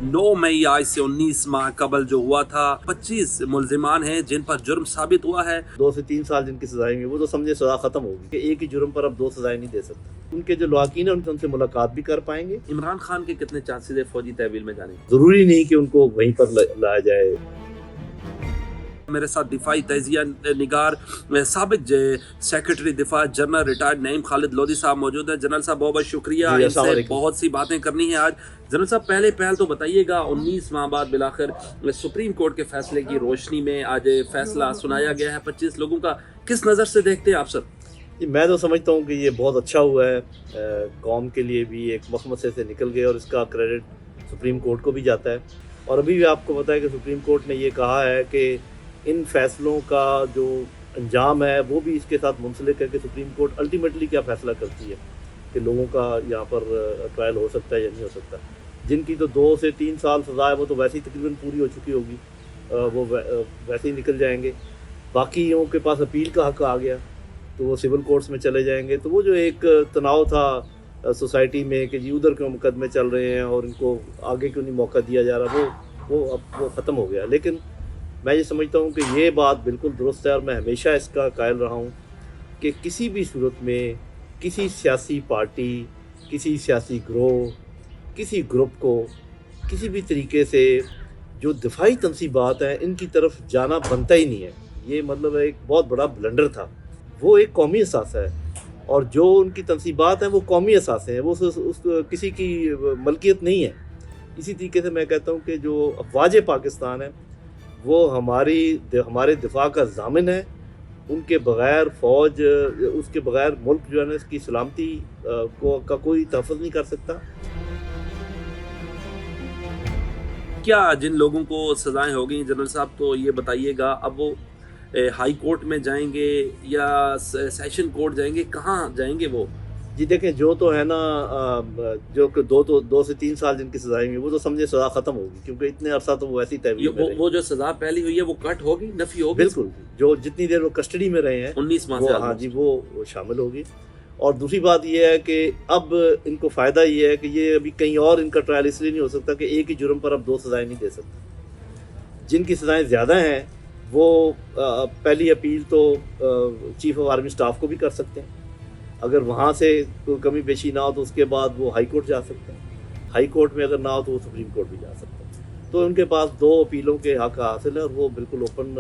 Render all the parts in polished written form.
9 मई आज से 19 माह कबल जो हुआ था, 25 मुल्जिमान हैं जिन पर जुर्म साबित हुआ है। 2 से 3 साल जिनकी सजाएं होंगी वो तो समझे सजा खत्म होगी कि एक ही जुर्म पर अब 2 सजाएं नहीं दे सकते। उनके जो लवाकीन है उनसे मुलाकात भी कर पाएंगे। इमरान खान के कितने चांसेस है फौजी तहवील में जाने के? जरूरी नहीं कि उनको वहीं पर लाया जाए। मेरे साथ दिफाई तजिया निगार साबिक सेक्रेटरी दिफा जनरल रिटायर्ड नईम खालिद लोधी साहब मौजूद हैं। जनरल साहब बहुत बहुत शुक्रिया, जी, इनसे अस्सलाम बहुत सी बातें करनी है आज। जनरल साहब पहल तो बताइएगा, 19 माह बाद बिलाखिर सुप्रीम कोर्ट के फैसले की रोशनी में आज फैसला सुनाया गया है 25 लोगों का, किस नज़र से देखते हैं आप सर? जी, मैं तो समझता हूँ कि ये बहुत अच्छा हुआ है, कौम के लिए भी एक मखमसे से निकल गए और इसका क्रेडिट सुप्रीम कोर्ट को भी जाता है। और अभी भी आपको पता है कि सुप्रीम कोर्ट ने ये कहा है कि इन फैसलों का जो अंजाम है वो भी इसके साथ मुंसलिक है कि सुप्रीम कोर्ट अल्टीमेटली क्या फ़ैसला करती है कि लोगों का यहाँ पर ट्रायल हो सकता है या नहीं हो सकता। जिनकी तो 2 से 3 साल सज़ा है वो तो वैसे ही तकरीबन पूरी हो चुकी होगी, वो वैसे ही निकल जाएंगे। बाकियों के पास अपील का हक़ आ गया तो वो सिविल कोर्ट्स में चले जाएंगे। तो वो जो एक तनाव था सोसाइटी में कि जी उधर क्यों मुकदमे चल रहे हैं और इनको आगे क्यों नहीं मौका दिया जा रहा, वो अब वो ख़त्म हो गया। लेकिन मैं ये समझता हूँ कि ये बात बिल्कुल दुरुस्त है और मैं हमेशा इसका कायल रहा हूँ कि किसी भी सूरत में किसी सियासी पार्टी, किसी सियासी ग्रोह, किसी ग्रुप को किसी भी तरीके से जो दिफाई तनसीबात हैं इनकी तरफ जाना बनता ही नहीं है। ये मतलब एक बहुत बड़ा ब्लंडर था। वो एक कौमी असासा है और जो उनकी तनसीबात हैं वो कौमी असासे हैं, वो उस किसी की मलकियत नहीं है। इसी तरीके से मैं कहता हूँ कि जो अफवाज पाकिस्तान है वो हमारे दिफा का ज़ामिन है। उनके बग़ैर फ़ौज, उसके बग़ैर मुल्क जो है ना इसकी सलामती का कोई तहफ़्फ़ुज़ नहीं कर सकता। क्या जिन लोगों को सजाएं हो गई जनरल साहब, तो ये बताइएगा अब वो हाई कोर्ट में जाएंगे या सेशन कोर्ट जाएंगे, कहाँ जाएंगे वो? जी देखें, जो तो है ना जो कि 2 से 3 साल जिनकी सजाएं हुई वो तो समझे सज़ा ख़त्म होगी क्योंकि इतने अरसा तो वो ऐसी तहवील में रहे। वो जो सजा पहली हुई है वो कट होगी, नफी होगी? बिल्कुल, जो जितनी देर वो कस्टडी में रहे हैं 19 माह वो, से हाँ जी, वो शामिल होगी। और दूसरी बात ये है कि अब इनको फ़ायदा ये है कि ये अभी कहीं और इनका ट्रायल इसलिए नहीं हो सकता कि एक ही जुर्म पर अब 2 सजाएं नहीं दे सकते। जिनकी सजाएं ज़्यादा हैं वो पहली अपील तो चीफ ऑफ आर्मी स्टाफ को भी कर सकते हैं। अगर वहाँ से कोई कमी पेशी ना हो तो उसके बाद वो हाई कोर्ट जा सकते हैं। हाई कोर्ट में अगर ना हो तो वो सुप्रीम कोर्ट भी जा सकते हैं। तो उनके पास 2 अपीलों के हक़ हासिल है और वो बिल्कुल ओपन,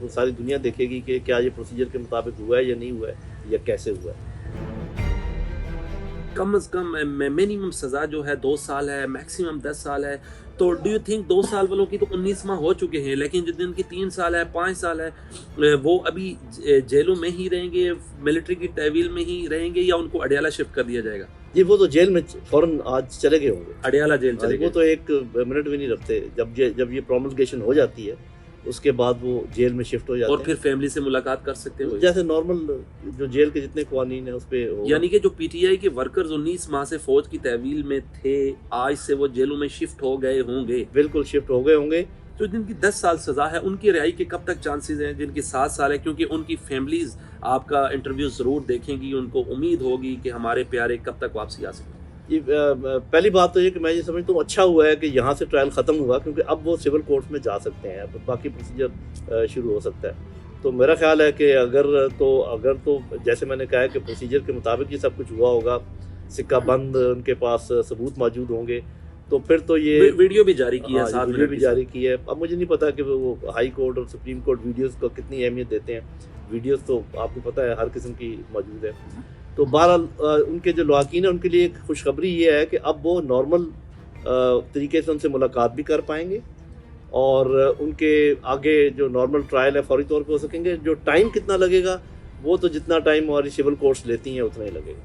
सारी दुनिया देखेगी कि क्या ये प्रोसीजर के मुताबिक हुआ है या नहीं हुआ है या कैसे हुआ है। कम से कम मिनिमम सजा जो है 2 साल है, मैक्सिमम 10 साल है। तो डू यू थिंक 2 साल वालों की तो 19 माह हो चुके हैं, लेकिन जो जिनकी 3 साल है, 5 साल है, वो अभी जेलों में ही रहेंगे, मिलिट्री की तहवील में ही रहेंगे या उनको अडयाला शिफ्ट कर दिया जाएगा? जी, वो तो जेल में फ़ौरन आज चले गए होंगे। अडयाला जेल चले वो गए? तो एक मिनट भी नहीं रखते। जब ये प्रोमलगेशन हो जाती है उसके बाद वो जेल में शिफ्ट हो जाते और हैं। फिर फैमिली से मुलाकात कर सकते हैं वो? जैसे नॉर्मल जो जेल के जितने कानून है उस पे होगा। यानी कि जो पीटीआई के वर्कर्स 19 माह से फौज की तहवील में थे, आज से वो जेलों में शिफ्ट हो गए होंगे। बिल्कुल शिफ्ट हो गए होंगे। तो जिनकी 10 साल सजा है उनकी रिहाई के कब तक चांसेस हैं? जिनकी 7 साल है, क्योंकि उनकी फैमिलीज आपका इंटरव्यू जरूर देखेंगी, उनको उम्मीद होगी कि हमारे प्यारे कब तक वापसी आ सकते हैं। ये पहली बात तो ये कि मैं ये समझता हूँ अच्छा हुआ है कि यहाँ से ट्रायल ख़त्म हुआ क्योंकि अब वो सिविल कोर्ट में जा सकते हैं, अब बाकी प्रोसीजर शुरू हो सकता है। तो मेरा ख्याल है कि अगर तो जैसे मैंने कहा है कि प्रोसीजर के मुताबिक ये सब कुछ हुआ होगा, सिक्का बंद, उनके पास सबूत मौजूद होंगे, तो फिर तो ये वीडियो भी जारी की है, हाँ, 7 वीडियो मिनट भी की। जारी की है। अब मुझे नहीं पता कि वो हाई कोर्ट और सुप्रीम कोर्ट वीडियोस को कितनी अहमियत देते हैं। वीडियोस तो आपको पता है हर किस्म की मौजूद है। तो बहरहाल उनके जो लवाकीन है उनके लिए एक खुशखबरी ये है कि अब वो नॉर्मल तरीके से उनसे मुलाकात भी कर पाएंगे और उनके आगे जो नॉर्मल ट्रायल है फौरी तौर पे हो सकेंगे। जो टाइम कितना लगेगा वो तो जितना टाइम हमारी सिविल कोर्ट्स लेती हैं उतना ही लगेगा।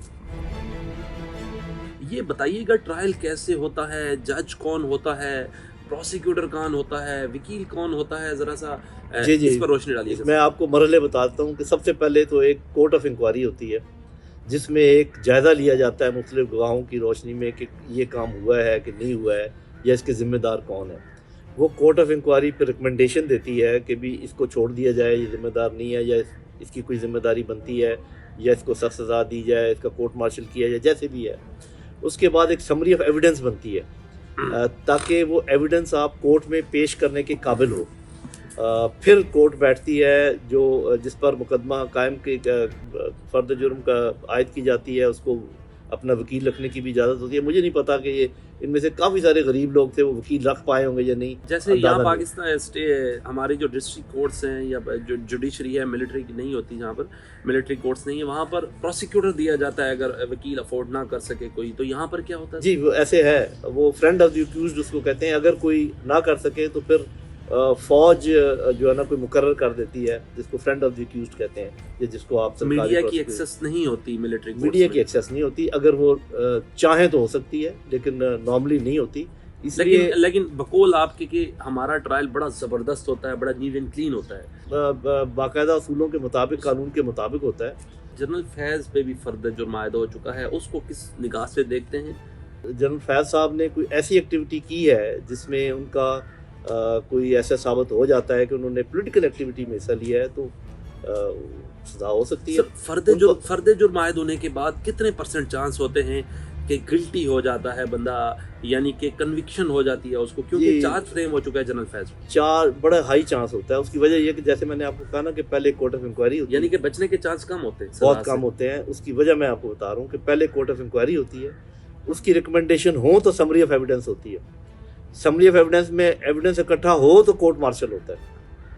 ये बताइएगा ट्रायल कैसे होता है, जज कौन होता है, प्रोसिक्यूटर कौन होता है, वकील कौन होता है, जरा सा जी इस पर रोशनी डालिएगा। मैं आपको मरहले बताता हूँ कि सबसे पहले तो एक कोर्ट ऑफ इंक्वायरी होती है जिसमें एक जायज़ा लिया जाता है मुख्तलिफ गवाहों की रोशनी में कि ये काम हुआ है कि नहीं हुआ है या इसके ज़िम्मेदार कौन है। वो कोर्ट ऑफ इंक्वायरी पर रिकमेंडेशन देती है कि भी इसको छोड़ दिया जाए, ये ज़िम्मेदार नहीं है, या इसकी कोई ज़िम्मेदारी बनती है, या इसको सख्त सज़ा दी जाए, इसका कोर्ट मार्शल किया जाए, जैसे भी है। उसके बाद एक समरी ऑफ एविडेंस बनती है ताकि वो एविडेंस आप कोर्ट में पेश करने के काबिल हो। फिर कोर्ट बैठती है, जो जिस पर मुकदमा कायम की फर्द जुर्म का आयद की जाती है, उसको अपना वकील रखने की भी इजाज़त होती है। मुझे नहीं पता कि ये इनमें से काफ़ी सारे गरीब लोग थे, वो वकील रख पाए होंगे या नहीं। जैसे यहाँ पाकिस्तान हमारी जो डिस्ट्रिक्ट कोर्ट्स हैं या जो जुडिशरी है मिलिट्री की नहीं होती, जहाँ पर मिलिट्री कोर्ट्स नहीं है वहाँ पर प्रोसिक्यूटर दिया जाता है अगर वकील अफोर्ड ना कर सके कोई। तो यहाँ पर क्या होता है? जी वो ऐसे है, वो फ्रेंड ऑफ द अक्यूज्ड उसको कहते हैं। अगर कोई ना कर सके तो फिर फौज जो है ना कोई मुकर्रर कर देती है, जिसको फ्रेंड ऑफ द अक्यूज्ड कहते हैं, या जिसको आप मीडिया की एक्सेस नहीं होती मिलिट्री कोर्ट्स मीडिया में। की एक्सेस नहीं होती। अगर वो चाहे तो हो सकती है, लेकिन नॉर्मली नहीं होती। इसलिए लेकिन बकौल आपके कि हमारा ट्रायल बड़ा ज़बरदस्त होता है, बड़ा नीट एंड क्लीन होता है, बाकायदा असूलों के मुताबिक, कानून के मुताबिक होता है। जनरल फैज़ पे भी फर्द जुर्म आयद हो चुका है, उसको किस निगाह से देखते हैं? जनरल फैज़ साहब ने कोई ऐसी एक्टिविटी की है जिसमें उनका कोई ऐसा साबित हो जाता है कि उन्होंने पॉलिटिकल एक्टिविटी में हिस्सा लिया है, तो सजा हो सकती है। फर्द जुर्म आयद होने के बाद कितने % चांस होते हैं कि गिल्टी हो जाता है बंदा, यानी कि कन्विक्शन हो जाती है उसको, क्योंकि चार्ज फ्रेम हो चुका है जनरल फैज़? बड़ा हाई चांस होता है। उसकी वजह यह कि जैसे मैंने आपको कहा ना कि पहले कोर्ट ऑफ इंक्वायरी होती है, यानी कि बचने के चांस कम होते हैं, बहुत कम होते हैं। उसकी वजह मैं आपको बता रहा हूँ कि पहले कोर्ट ऑफ इंक्वायरी होती है, उसकी रिकमेंडेशन हो तो समरी ऑफ एविडेंस होती है। समरी ऑफ एविडेंस में एविडेंस इकट्ठा हो तो कोर्ट मार्शल होता है।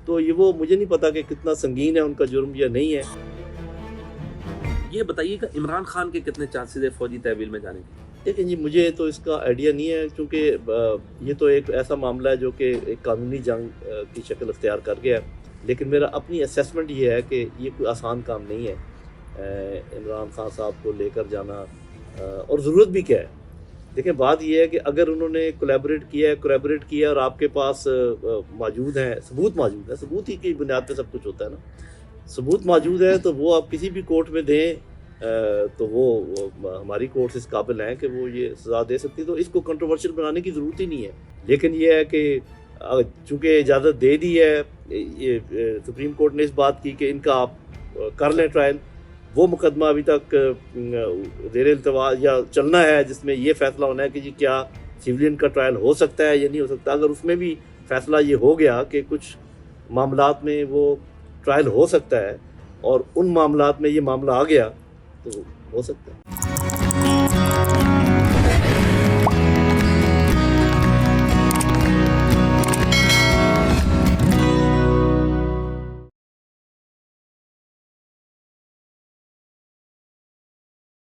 तो ये वो मुझे नहीं पता कि कितना संगीन है उनका जुर्म या नहीं है। ये बताइएगा इमरान खान के कितने चांसेस है फौजी तहवील में जाने के? लेकिन जी मुझे तो इसका आइडिया नहीं है, क्योंकि ये तो एक ऐसा मामला है जो कि एक कानूनी जंग की शक्ल अख्तियार कर गया है। लेकिन मेरा अपनी असेसमेंट ये है कि ये कोई आसान काम नहीं है इमरान खान साहब को लेकर जाना, और ज़रूरत भी क्या है। देखिए बात यह है कि अगर उन्होंने कोलैबोरेट किया और आपके पास मौजूद हैं, सबूत मौजूद है, सबूत ही की बुनियाद पे सब कुछ होता है ना, सबूत मौजूद है तो वो आप किसी भी कोर्ट में दें, तो वो हमारी कोर्ट इस काबिल हैं कि वो ये सज़ा दे सकती है। तो इसको कंट्रोवर्शियल बनाने की ज़रूरत ही नहीं है। लेकिन ये है कि चूँकि इजाज़त दे दी है, ये सुप्रीम कोर्ट ने इस बात की कि इनका आप कर लें ट्रायल। वो मुकदमा अभी तक ज़ेर इल्तवा या चलना है, जिसमें ये फ़ैसला होना है कि जी क्या सिविलियन का ट्रायल हो सकता है या नहीं हो सकता। अगर उसमें भी फ़ैसला ये हो गया कि कुछ मामलात में वो ट्रायल हो सकता है और उन मामलात में ये मामला आ गया, तो हो सकता है।